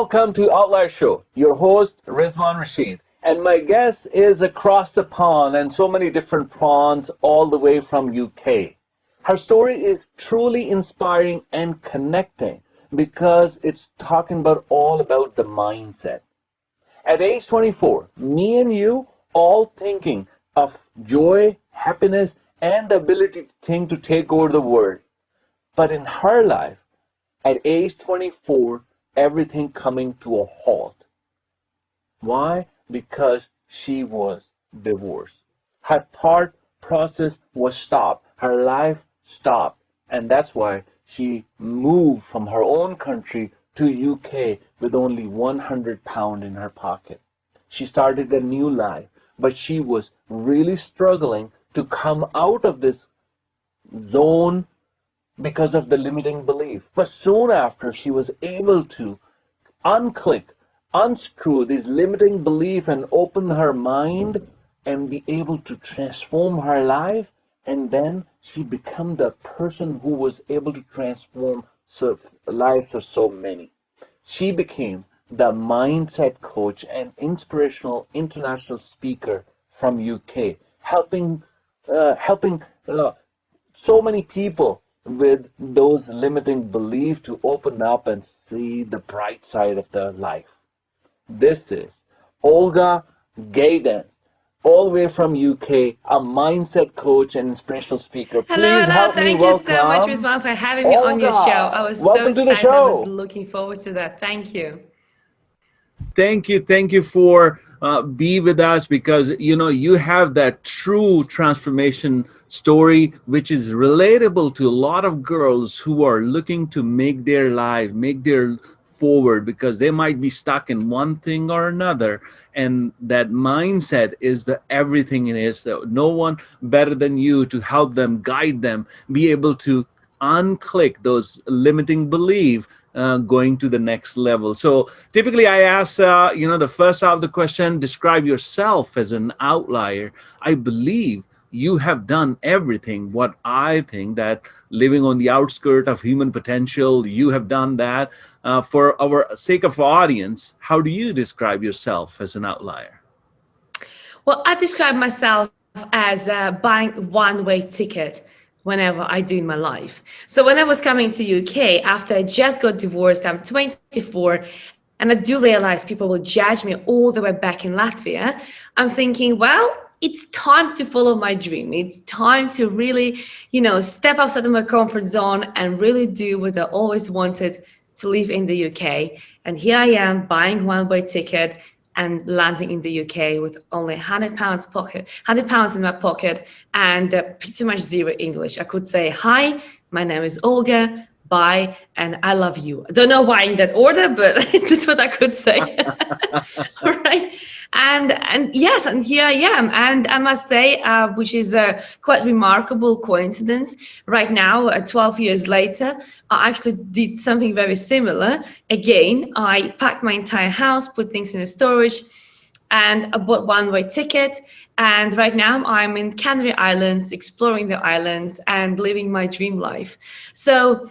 welcome to Outlier Show. Your host, Rizwan Rashid. And my guest is across the pond and so many different ponds all the way from UK. Her story is truly inspiring and connecting because it's talking about all about the mindset. At age 24, me and you all thinking of joy, happiness, and the ability to think to take over the world. But in her life, at age 24, everything coming to a halt. Why? Because she was divorced. Her thought process was stopped. Her life stopped. And that's why she moved from her own country to UK with only £100 in her pocket. She started a new life, but she was really struggling to come out of this zone because of the limiting belief. But soon after, she was able to unscrew this limiting belief and open her mind and be able to transform her life. And then she became the person who was able to transform lives of so many. She became the mindset coach and inspirational international speaker from UK, helping so many people with those limiting beliefs to open up and see the bright side of their life. This is Olga Geidane, all the way from UK, a mindset coach and inspirational speaker. Hello, Please help me thank you so much, welcome Rizwan, for having me on your show. I Olga. was so Welcome to the excited. I was show. looking forward to that. Thank you. Thank you for be with us, because you have that true transformation story which is relatable to a lot of girls who are looking to make their life, make their forward, because they might be stuck in one thing or another, and that mindset is the everything it is. So no one better than you to help them, guide them, be able to unclick those limiting beliefs, going to the next level. So typically I ask, the first half of the question, describe yourself as an outlier. I believe you have done everything what I think that living on the outskirts of human potential, you have done that. For our sake of audience, how do you describe yourself as an outlier? Well, I describe myself as buying one-way ticket whenever I do in my life. So when I was coming to UK after I just got divorced, I'm 24, and I do realize people will judge me all the way back in Latvia. I'm thinking, well, it's time to follow my dream. It's time to really, step outside of my comfort zone and really do what I always wanted, to live in the UK. And here I am buying one-way ticket and landing in the UK with only £100 in my pocket, and pretty much zero English. I could say, hi, my name is Olga, bye, and I love you. I don't know why in that order, but that's what I could say. All right. And yes, and here I am. And I must say, which is a quite remarkable coincidence, right now, 12 years later, I actually did something very similar. Again, I packed my entire house, put things in the storage, and I bought one-way ticket. And right now I'm in Canary Islands, exploring the islands and living my dream life. So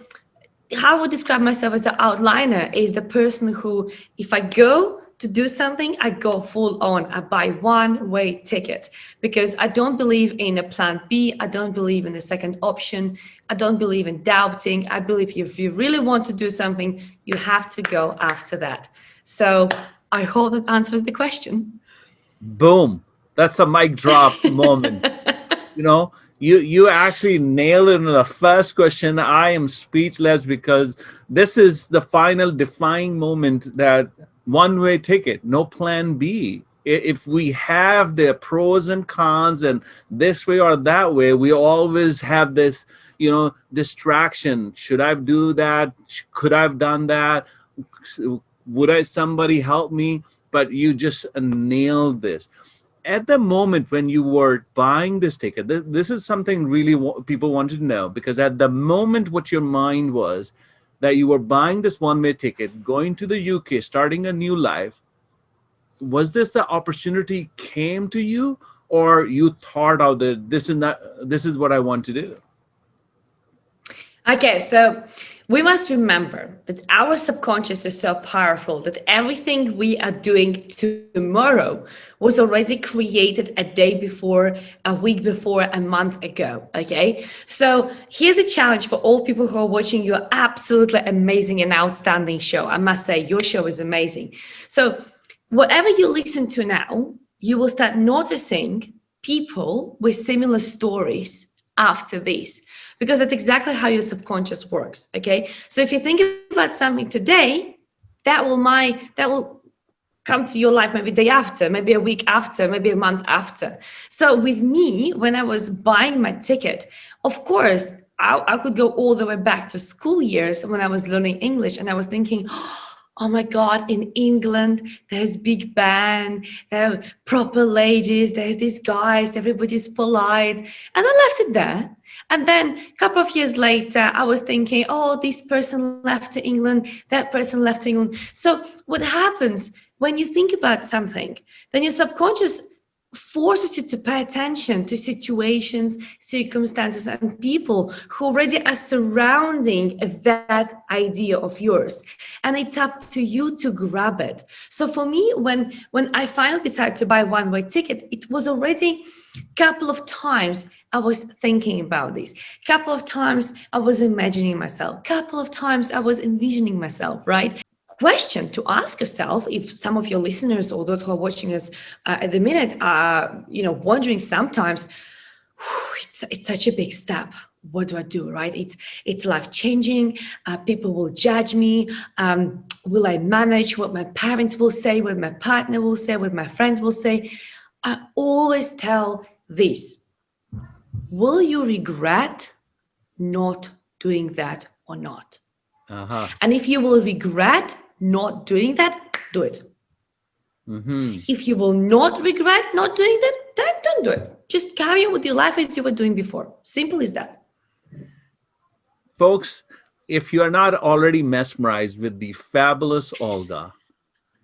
how I would describe myself as an outliner is the person who, if I go to do something, I go full on. I buy one-way ticket because I don't believe in a plan B. I don't believe in a second option. I don't believe in doubting. I believe if you really want to do something, you have to go after that. So I hope that answers the question. Boom. That's a mic drop moment. You actually nailed it in the first question. I am speechless because this is the final defining moment, that one-way ticket, no plan B. If we have the pros and cons and this way or that way, we always have this, distraction. Should I do that? Could I have done that? Would somebody help me? But you just nailed this. At the moment when you were buying this ticket, this is something really people wanted to know, because at the moment what your mind was, that you were buying this one-way ticket, going to the UK, starting a new life, was this the opportunity came to you, or you thought out that this is what I want to do? Okay, so We must remember that our subconscious is so powerful that everything we are doing tomorrow was already created a day before, a week before, a month ago. Okay. So here's a challenge for all people who are watching your absolutely amazing and outstanding show. I must say, your show is amazing. So whatever you listen to now, you will start noticing people with similar stories after this, because that's exactly how your subconscious works. Okay, so if you think about something today, that will come to your life maybe day after, maybe a week after, maybe a month after. So with me, when I was buying my ticket, of course I could go all the way back to school years when I was learning English, and I was thinking, oh my God, in England, there's big band, there are proper ladies, there's these guys, everybody's polite. And I left it there. And then a couple of years later, I was thinking, oh, this person left to England, that person left to England. So what happens when you think about something, then your subconscious forces you to pay attention to situations, circumstances, and people who already are surrounding that idea of yours. And it's up to you to grab it. So for me, when I finally decided to buy one-way ticket, it was already a couple of times I was thinking about this. A couple of times I was imagining myself. A couple of times I was envisioning myself, right? Question to ask yourself, if some of your listeners or those who are watching us at the minute are wondering sometimes, it's such a big step, what do I do, right? It's life-changing. People will judge me. Will I manage what my parents will say, what my partner will say, what my friends will say? I always tell this: will you regret not doing that or not? Uh-huh. And if you will regret not doing that, do it. Mm-hmm. If you will not regret not doing that, then don't do it. Just carry on with your life as you were doing before. Simple as that. Folks, if you are not already mesmerized with the fabulous Olga,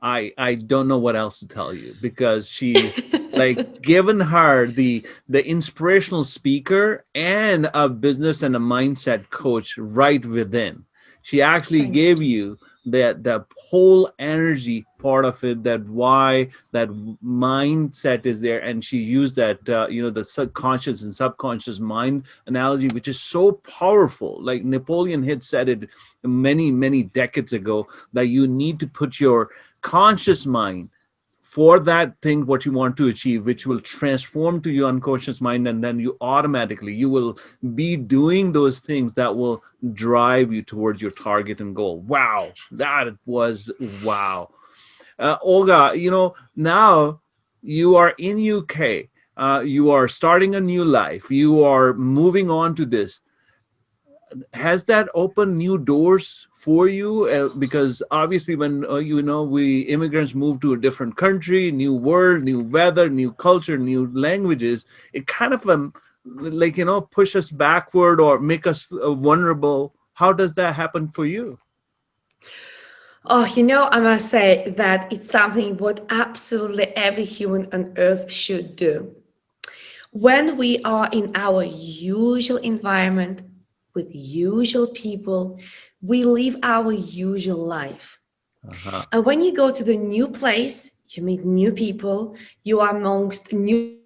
I don't know what else to tell you, because she's like given her the inspirational speaker and a business and a mindset coach right within. She actually Thank gave you that whole energy part of it, that why that mindset is there, and she used that the subconscious and subconscious mind analogy, which is so powerful. Like Napoleon had said it many decades ago, that you need to put your conscious mind for that thing what you want to achieve, which will transform to your unconscious mind, and then you will be doing those things that will drive you towards your target and goal. Wow, that was wow. Olga, now you are in UK, you are starting a new life, you are moving on to this. Has that opened new doors for you? Because obviously when we immigrants move to a different country, new world, new weather, new culture, new languages, it kind of push us backward or make us vulnerable. How does that happen for you? Oh, I must say that it's something what absolutely every human on earth should do. When we are in our usual environment with usual people, we live our usual life. Uh-huh. And when you go to the new place, you meet new people, you are amongst new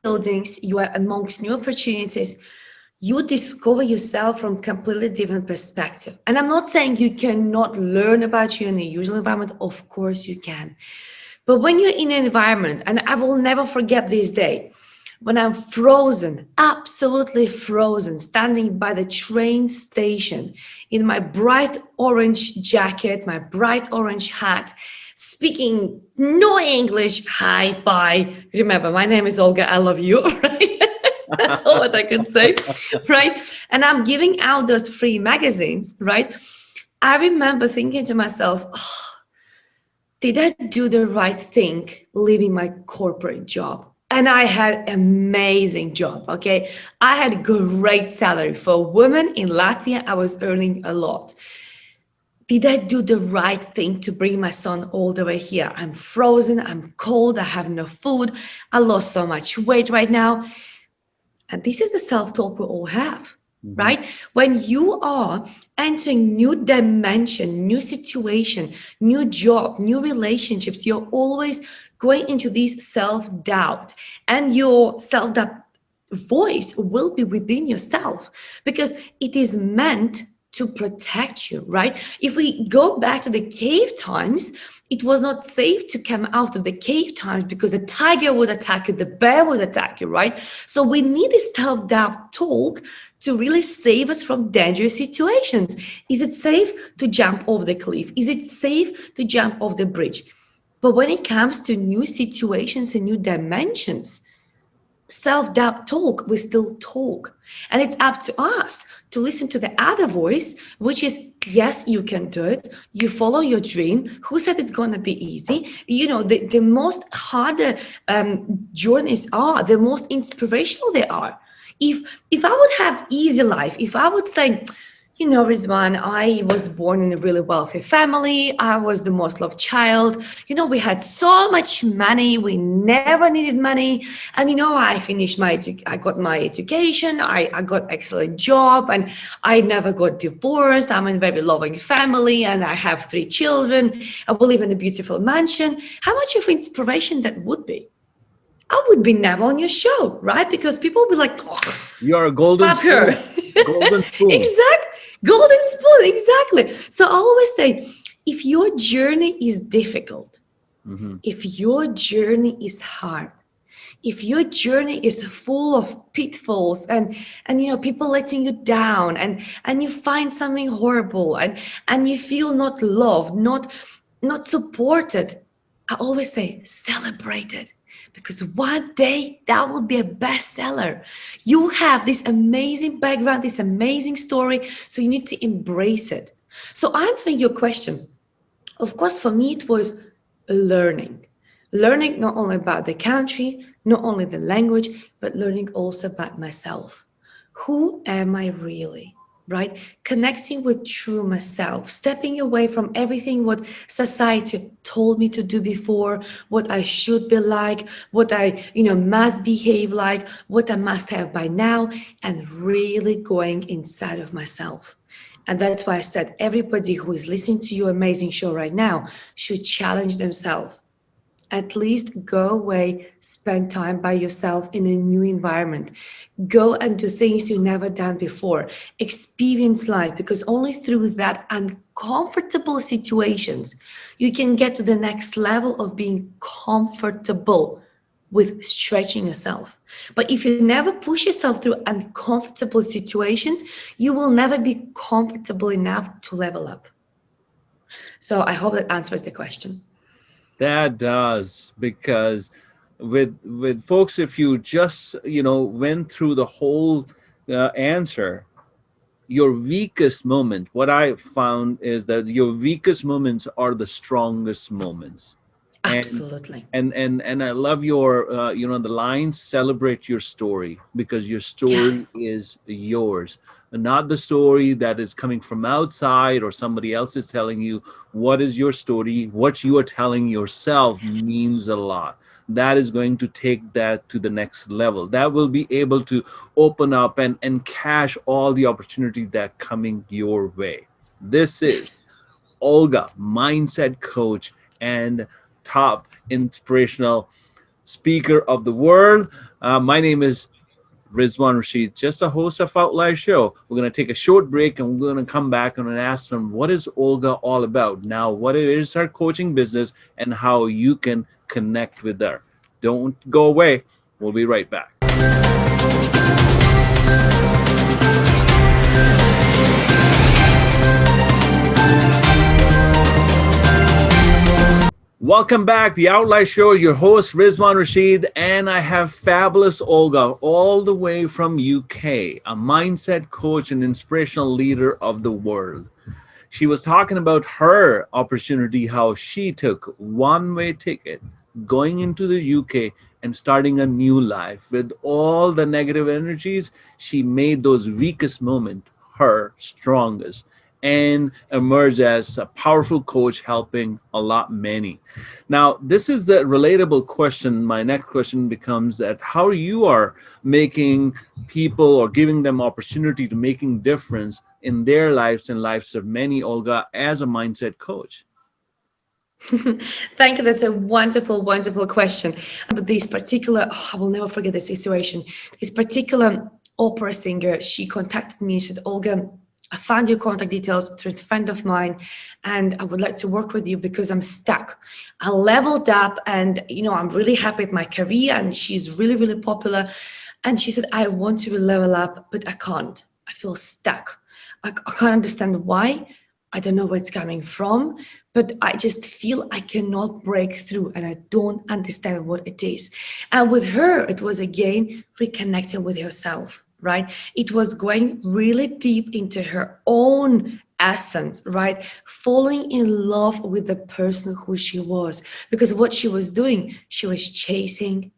buildings, you are amongst new opportunities, you discover yourself from completely different perspective. And I'm not saying you cannot learn about you in the usual environment. Of course you can. But when you're in an environment, and I will never forget this day, when I'm frozen, absolutely frozen, standing by the train station in my bright orange jacket, my bright orange hat, speaking no English, hi, bye. Remember, my name is Olga, I love you, right? That's all what I can say, right? And I'm giving out those free magazines, right? I remember thinking to myself, oh, did I do the right thing leaving my corporate job? And I had an amazing job, okay? I had great salary. For a woman in Latvia, I was earning a lot. Did I do the right thing to bring my son all the way here? I'm frozen, I'm cold, I have no food, I lost so much weight right now. And this is the self-talk we all have. right? When you are entering new dimension, new situation, new job, new relationships, you're always going into this self-doubt, and your self-doubt voice will be within yourself because it is meant to protect you, right? If we go back to the cave times, it was not safe to come out of the cave times because the tiger would attack you, the bear would attack you, right? So we need this self-doubt talk to really save us from dangerous situations. Is it safe to jump off the cliff? Is it safe to jump off the bridge? But when it comes to new situations and new dimensions, self-doubt talk, we still talk. And it's up to us to listen to the other voice, which is, yes, you can do it. You follow your dream. Who said it's going to be easy? You know, the most harder journeys are, the most inspirational they are. If I would have easy life, if I would say, you know, Rizwan, I was born in a really wealthy family. I was the most loved child. You know, we had so much money. We never needed money. And, you know, I got my education. I got excellent job, and I never got divorced. I'm in a very loving family, and I have 3 children. I will live in a beautiful mansion. How much of inspiration that would be? I would be never on your show, right? Because people will be like, oh, You're a golden stop her. spoon. Golden spoon. Exact. Golden spoon, exactly. So I always say, if your journey is difficult, if your journey is hard, if your journey is full of pitfalls and you know, people letting you down, and you find something horrible, and you feel not loved, not supported, I always say celebrate it, because one day that will be a bestseller. You have this amazing background, this amazing story, so you need to embrace it. So answering your question, of course, for me, it was learning not only about the country, not only the language, but learning also about myself. Who am I really? Right? Connecting with true myself, stepping away from everything what society told me to do before, what I should be like, what I, you know, must behave like, what I must have by now, and really going inside of myself. And that's why I said everybody who is listening to your amazing show right now should challenge themselves. At least go away, spend time by yourself in a new environment. Go and do things you've never done before. Experience life, because only through that uncomfortable situations, you can get to the next level of being comfortable with stretching yourself. But if you never push yourself through uncomfortable situations, you will never be comfortable enough to level up. So I hope that answers the question. That does, because with folks, if you just, you know, went through the whole answer, your weakest moment, what I found is that your weakest moments are the strongest moments. Absolutely. And I love your you know, the lines, celebrate your story, because your story is yours, and not the story that is coming from outside or somebody else is telling you. What is your story? What you are telling yourself means a lot. That is going to take that to the next level. That will be able to open up and cash all the opportunity that coming your way. This is Olga, mindset coach and top inspirational speaker of the world. My name is Rizwan Rashid, just a host of Outlier Show. We're going to take a short break, and we're going to come back and ask them, what is Olga all about? Now, what is her coaching business and how you can connect with her. Don't go away. We'll be right back. Welcome back. The Outlier Show. Your host, Rizwan Rashid, and I have fabulous Olga all the way from UK, a mindset coach and inspirational leader of the world. She was talking about her opportunity, how she took one-way ticket going into the UK and starting a new life. With all the negative energies, she made those weakest moments her strongest. and emerge as a powerful coach helping a lot many. Now, this is the relatable question. My next question becomes that how you are making people or giving them opportunity to making difference in their lives and lives of many, Olga, as a mindset coach. Thank you. That's a wonderful, wonderful question. But this particular, I will never forget the situation. This particular opera singer, she contacted me. She said, Olga, I found your contact details through a friend of mine, and I would like to work with you because I'm stuck. I leveled up, and I'm really happy with my career, and she's really, really popular. And she said, I want to level up, but I can't. I feel stuck. I can't understand why. I don't know where it's coming from, but I just feel I cannot break through and I don't understand what it is. And with her, it was again reconnecting with herself, right? It was going really deep into her own essence, right? Falling in love with the person who she was. Because what she was doing, she was chasing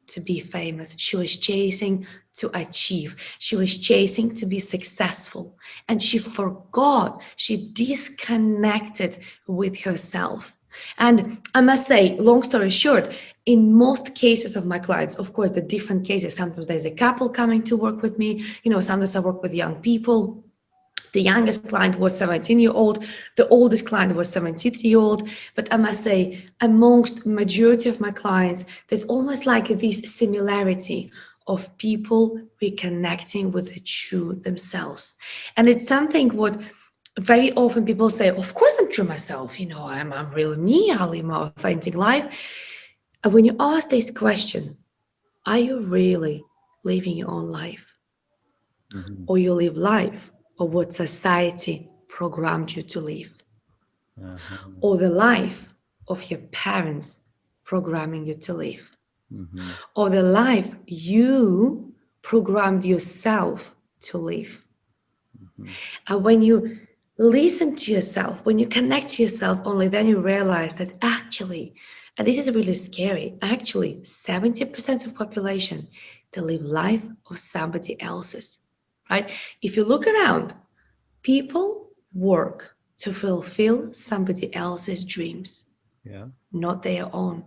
to be famous. She was chasing to achieve. She was chasing to be successful. And she forgot, she disconnected with herself. And I must say, long story short, in most cases of my clients, of course, the different cases, sometimes there's a couple coming to work with me, sometimes I work with young people. The youngest client was 17-year-old. The oldest client was 73-year-old. But I must say, amongst majority of my clients, there's almost like this similarity of people reconnecting with the true themselves. And it's something what very often people say, of course I'm true myself. I'm really me. I live my authentic life. And when you ask this question, are you really living your own life? Mhm. Or you live life or what society programmed you to live, Uh-huh. or the life of your parents programming you to live, Mhm. or the life you programmed yourself to live. Mhm. And when you listen to yourself, when you connect to yourself, only then you realize that actually, and this is really scary, actually 70% of population, they live life of somebody else's, right? If you look around, people work to fulfill somebody else's dreams, Yeah. not their own.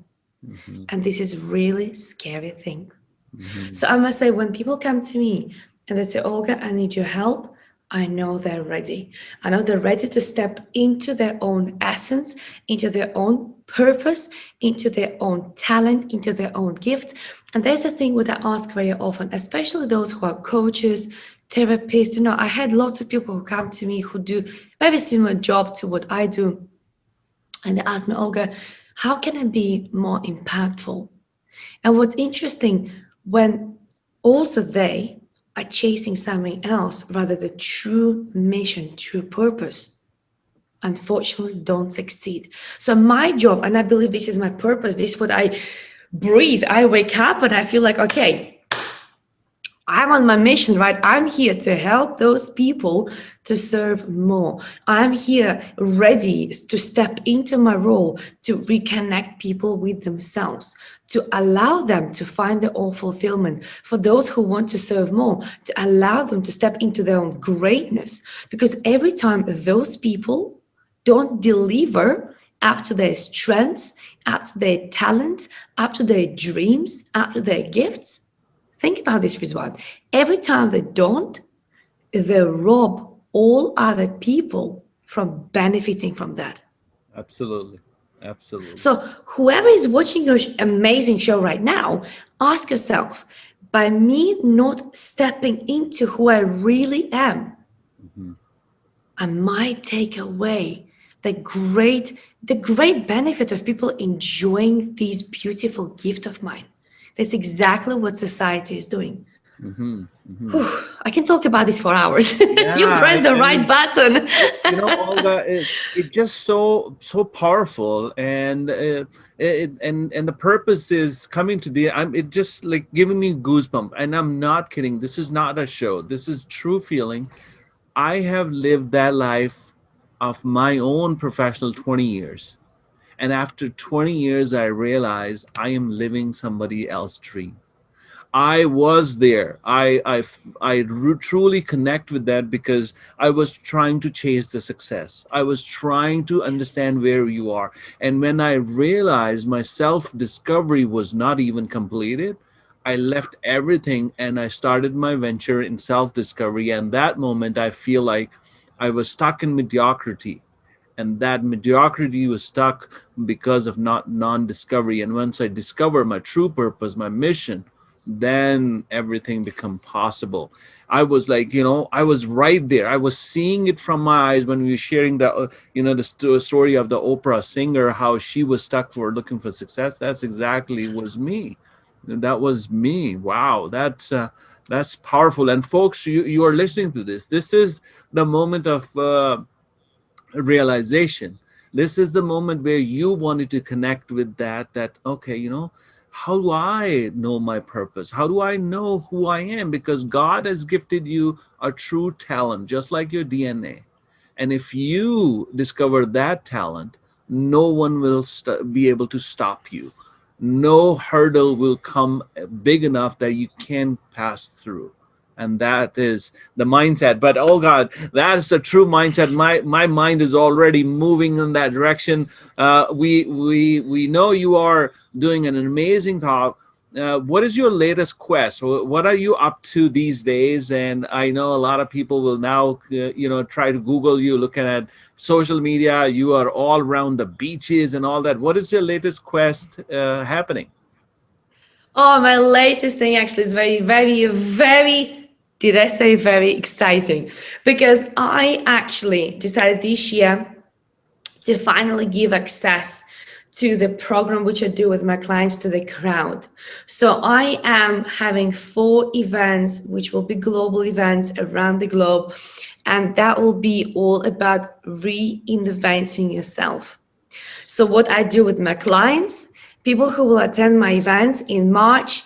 Mhm. And this is really scary thing. Mhm. So I must say, when people come to me and they say, Olga, I need your help, I know they're ready. I know they're ready to step into their own essence, into their own purpose, into their own talent, into their own gift. And there's a thing what I ask very often, especially those who are coaches, therapists. I had lots of people who come to me who do very similar job to what I do. And they ask me, Olga, how can I be more impactful? And what's interesting, when also they are chasing something else rather the true mission, true purpose, unfortunately don't succeed. So my job, and I believe this is my purpose, this is what I breathe. I wake up and I feel like, okay, I'm on my mission, right? I'm here to help those people to serve more. I'm here ready to step into my role to reconnect people with themselves, to allow them to find their own fulfillment. For those who want to serve more, to allow them to step into their own greatness. Because every time those people don't deliver up to their strengths, up to their talents, up to their dreams, up to their gifts, think about this, Rizwan. Every time they don't, they rob all other people from benefiting from that. Absolutely. Absolutely. So, whoever is watching your amazing show right now, ask yourself, by me not stepping into who I really am, Mhm. I might take away the great benefit of people enjoying this beautiful gift of mine. That's exactly what society is doing. Mhm. Mhm. Whew, I can talk about this for hours. Yeah, You press the I right mean, button. Olga, it just so powerful, and and the purpose is coming to the. It just like giving me goosebump, and I'm not kidding. This is not a show. This is true feeling. I have lived that life of my own professional 20 years, and after 20 years, I realized I am living somebody else's dream. I was there. Truly connect with that because I was trying to chase the success. I was trying to understand where you are. And when I realized my self discovery was not even completed, I left everything and I started my venture in self discovery. And that moment, I feel like I was stuck in mediocrity, and that mediocrity was stuck because of not non-discovery. And once I discover my true purpose, my mission, then everything become possible. I was like, I was right there. I was seeing it from my eyes when we were sharing the story of the Oprah singer, how she was stuck for looking for success. That's exactly was me. That was me. Wow, that's powerful. And folks, you are listening to this. This is the moment of realization. This is the moment where you wanted to connect with that okay, how do I know my purpose? How do I know who I am? Because God has gifted you a true talent, just like your DNA. And if you discover that talent, no one will be able to stop you. No hurdle will come big enough that you can pass through. And that is the mindset. But oh God, that is a true mindset. My mind is already moving in that direction. We know you are doing an amazing talk. What is your latest quest? What are you up to these days? And I know a lot of people will now, try to Google you, looking at social media. You are all around the beaches and all that. What is your latest quest happening? Oh, my latest thing actually is very, very, very, did I say very exciting? Because I actually decided this year to finally give access to the program which I do with my clients to the crowd. So I am having 4 events, which will be global events around the globe. And that will be all about reinventing yourself. So what I do with my clients, people who will attend my events in March,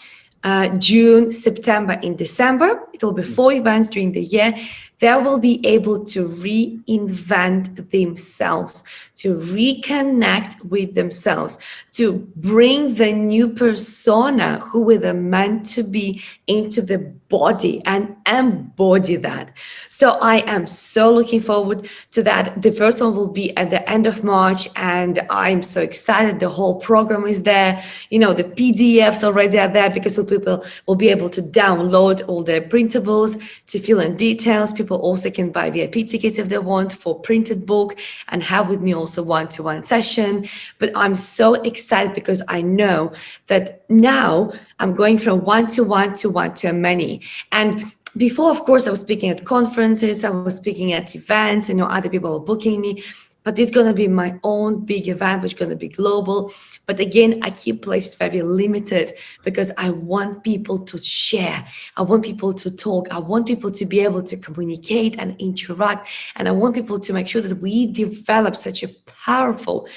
June, September, in December, it will be 4 events during the year. They will be able to reinvent themselves, to reconnect with themselves, to bring the new persona who they're meant to be into the body and embody that. So I am so looking forward to that. The first one will be at the end of March, and I'm so excited. The whole program is there. The PDFs already are there because people will be able to download all the printables to fill in details. People also can buy VIP tickets if they want for printed book and have with me also one-to-one session. But I'm so excited because I know that now I'm going from one-to-one to one-to-many. And before, of course, I was speaking at conferences, I was speaking at events, other people are booking me. But it's going to be my own big event, which is going to be global. But again, I keep places very limited because I want people to share. I want people to talk. I want people to be able to communicate and interact. And I want people to make sure that we develop such a powerful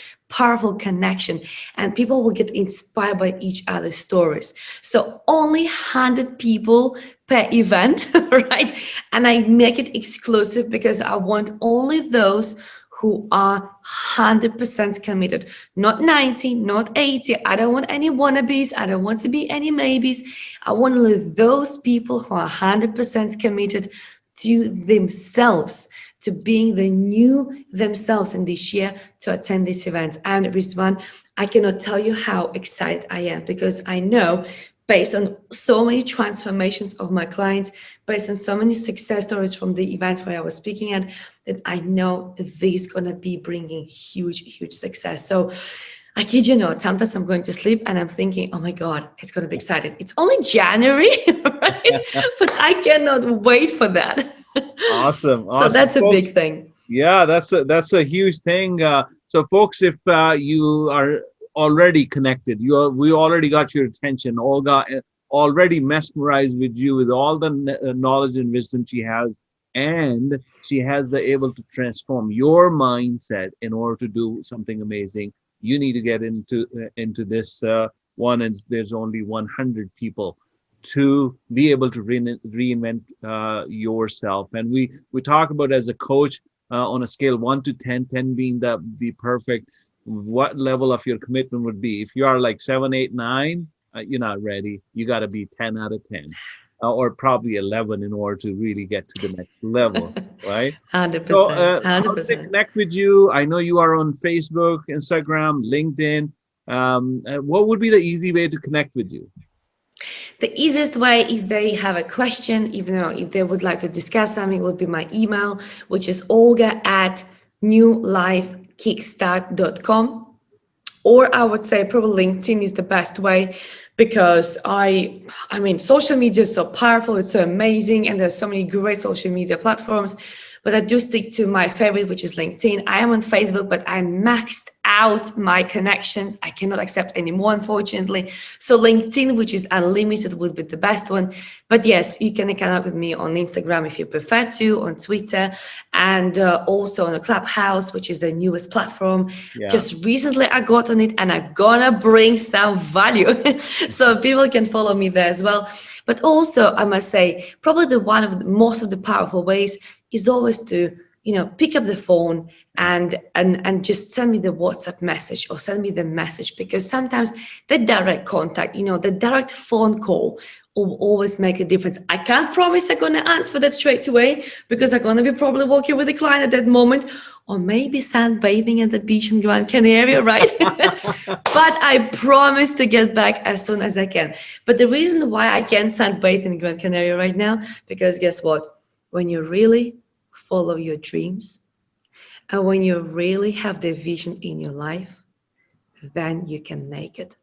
connection, and people will get inspired by each other's stories. So only 100 people per event, right? And I make it exclusive because I want only those who are 100% committed, not 90, not 80. I don't want any wannabes. I don't want to be any maybes. I want only those people who are 100% committed to themselves, to being the new themselves in this year, to attend this event. And Rizwan, I cannot tell you how excited I am because I know, based on so many transformations of my clients, based on so many success stories from the events where I was speaking at, that I know this is going to be bringing huge success. So I kid you not, sometimes I'm going to sleep and I'm thinking, oh my God, it's going to be exciting. It's only January, right? But I cannot wait for that. Awesome. So that's a Folks, big thing. yeah, that's a huge thing. So, folks, if you are already connected, we already got your attention. Olga already mesmerized with you with all the knowledge and wisdom she has, and she has the able to transform your mindset in order to do something amazing. You need to get into this one, and there's only 100 people to be able to reinvent yourself. And we talk about, as a coach, on a scale 1 to 10, 10 being the perfect, what level of your commitment would be. If you are like 7, 8, 9, you're not ready. You got to be 10 out of 10, or probably 11 in order to really get to the next level, right? So, 100%, how do they 100%. connect with you? I know you are on Facebook, Instagram, LinkedIn. What would be the easy way to connect with you? The easiest way, if they have a question, even though if they would like to discuss something, would be my email, which is olga@newlifekickstart.com. Or I would say probably LinkedIn is the best way, because I mean, social media is so powerful, it's so amazing, and there's so many great social media platforms. But I do stick to my favorite, which is LinkedIn. I am on Facebook, but I maxed out my connections. I cannot accept any more, unfortunately. So LinkedIn, which is unlimited, would be the best one. But yes, you can connect with me on Instagram if you prefer to, on Twitter, and also on the Clubhouse, which is the newest platform. Yeah. Just recently I got on it, and I'm gonna bring some value. So people can follow me there as well. But also, I must say, probably the one of the most of the powerful ways is always to, pick up the phone and just send me the WhatsApp message, or send me the message, because sometimes the direct contact, the direct phone call will always make a difference. I can't promise I'm going to answer that straight away, because I'm going to be probably walking with the client at that moment, or maybe sunbathing at the beach in Gran Canaria, right? But I promise to get back as soon as I can. But the reason why I can't sunbathe in Gran Canaria right now, because guess what? When you really follow your dreams, and when you really have the vision in your life, then you can make it.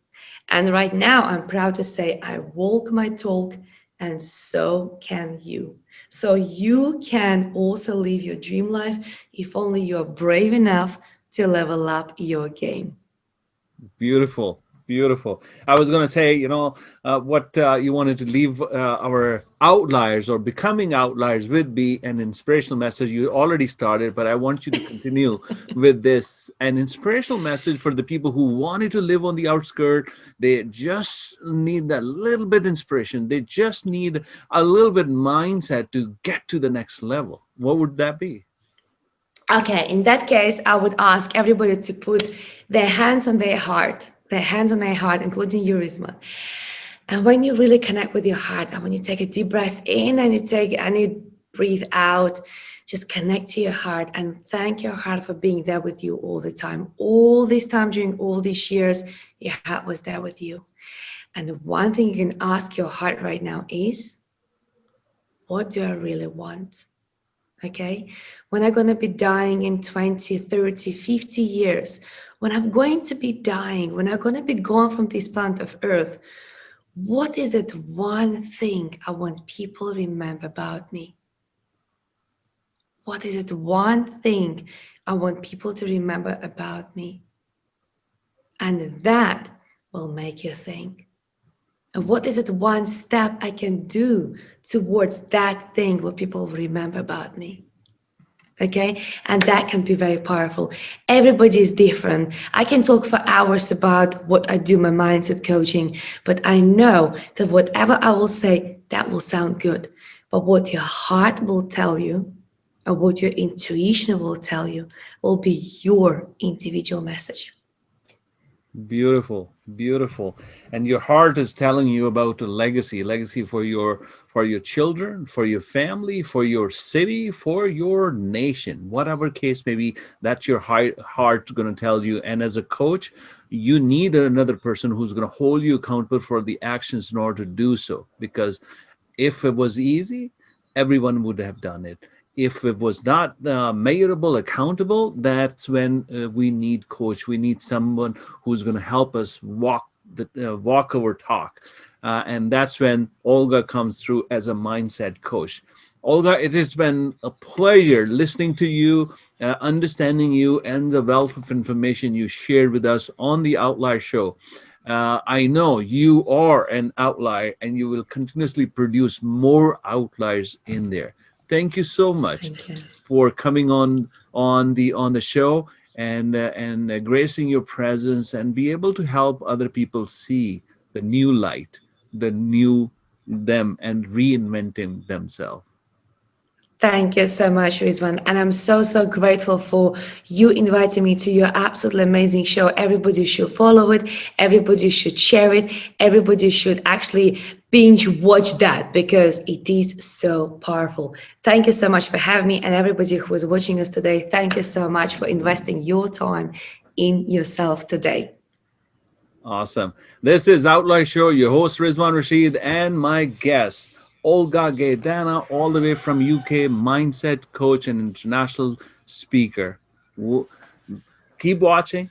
And right now, I'm proud to say I walk my talk, and so can you. So you can also live your dream life if only you are brave enough to level up your game. Beautiful, beautiful. I was going to say, what you wanted to leave our outliers or becoming outliers with be an inspirational message. You already started, but I want you to continue with this. An inspirational message for the people who wanted to live on the outskirts. They just need a little bit inspiration. They just need a little bit mindset to get to the next level. What would that be? Okay, in that case, I would ask everybody to put their hands on their heart, including you, Rizwan. And when you really connect with your heart, and when you take a deep breath in and you breathe out, just connect to your heart and thank your heart for being there with you all the time. All this time, during all these years, your heart was there with you. And the one thing you can ask your heart right now is, what do I really want? Okay, when I'm going to be dying in 20, 30, 50 years, when I'm going to be dying, when I'm going to be gone from this planet of Earth, what is that one thing I want people to remember about me? What is it one thing I want people to remember about me? And that will make you think. And what is it one step I can do towards that thing what people will remember about me? Okay, and that can be very powerful. Everybody is different. I can talk for hours about what I do, my mindset coaching, but I know that whatever I will say, that will sound good. But what your heart will tell you, or what your intuition will tell you, will be your individual message. Beautiful, beautiful. And your heart is telling you about a legacy for your children, for your family, for your city, for your nation, whatever case may be, that's your heart going to tell you. And as a coach, you need another person who's going to hold you accountable for the actions in order to do so. Because if it was easy, everyone would have done it. If it was not measurable, accountable, that's when we need coach. We need someone who's going to help us walk our talk, and that's when Olga comes through as a mindset coach. Olga, it has been a pleasure listening to you, understanding you, and the wealth of information you shared with us on the Outlier Show. I know you are an outlier, and you will continuously produce more outliers in there. Thank you so much Thank you. for coming on the show and gracing your presence and be able to help other people see the new light, the new them, and reinventing themselves. Thank you so much, Rizwan. And I'm so, so grateful for you inviting me to your absolutely amazing show. Everybody should follow it. Everybody should share it. Everybody should actually binge watch that because it is so powerful. Thank you so much for having me. And everybody who is watching us today, thank you so much for investing your time in yourself today. Awesome. This is Outlier Show, your host Rizwan Rashid, and my guest, Olga Geidane, all the way from UK, mindset coach and international speaker. Keep watching.